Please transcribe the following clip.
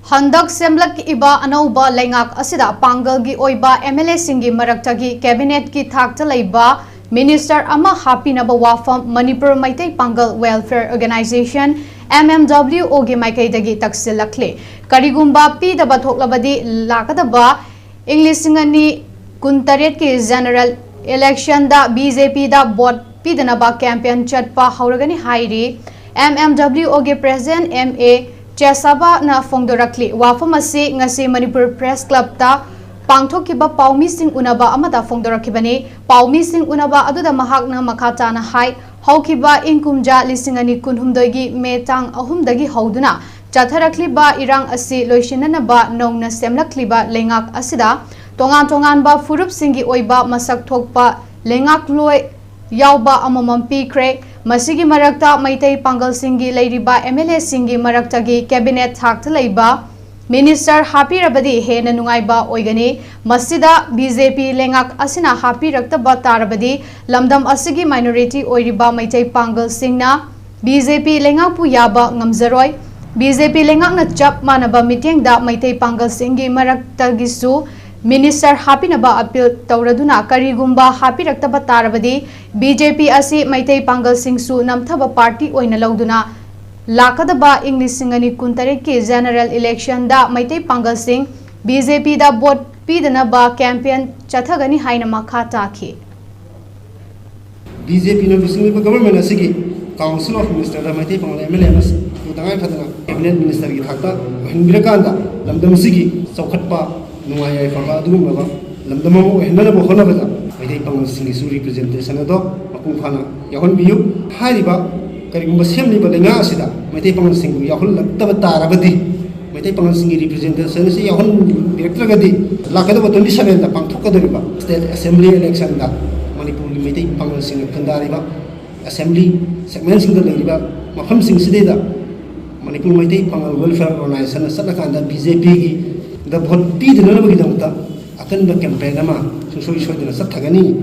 Handak semlak iba anauba lengak asida Pangal gi oiba MLA singgi maraktagi cabinet ki thakta leiba Minister ama happinaba wafam Manipur Maitai Pangal Welfare Organization MMW ogi maikaidagi takshilakli karigumba pi daba thoklabadi lakadaba Englishingani kuntaret ki general election da BJP da vote pidanaba campaign chatpa hauragani hairi MMW ogi president MA Chesaba na Fongdorakli wafamasi ngasi Manipur Press Club ta pangthokiba paumi sing unaba amata Fongdorakibani paumi sing unaba aduda mahak na makata na hai haukiba inkumja lisingani kunhumdoigi metang ahumdagi hauduna chatharakliba irang asi loisinanaba nongna semlakliba lengak asida tongan ba furup singi oiba masak thokpa lengak loi yauba amamam pikre masigi marakta Maitai Pangal singgi leiriba MLA singgi maraktagi cabinet thakta leiba Minister happinabadi hena nungaiba oigani masida BJP lengak asina happirakta tarabadi lamdam asigi minority oiriba Maitai Pangal singna BJP lengakpu yaba ngamzaroi BJP lengakna chap manaba mitengda Maitai Pangal singgi maraktagisu Minister happinaba appeal tauraduna karigumba happirakta tarabadi BJP asi Maitai Pangal singsu namthaba party oina lauduna lakadaba Englishingani kuntare ki general election da Maitai Pangal sing BJP da vote pidanaba campaign chathagani haina makha takhi BJP no bising government asigi council of minister da Maitai Pangal MLA mas udangai phadana cabinet minister gi thakta hinbirakanda lamdam sigi chawkhatpa nungayai fanga adugumaba lamdamamo henana bo honabada Maitai Pangal sing su representation ado makung phana yahon biyu hariba karigumba semliba lenga asida Maitai Pangal sing yahon laktaba tarabadi Maitai Pangal sing representation se yahon directorgadi lakadaba 27 da pangthokadoriba state assembly election da Manipur Maitai Pangal sing kandariba assembly segment sing da leiriba mafam sing sideda Manipur Maitai Pangal welfare organization sadakanda BJP gi da vote pidana bagi damta akan ba campaign ama soi dina sathagani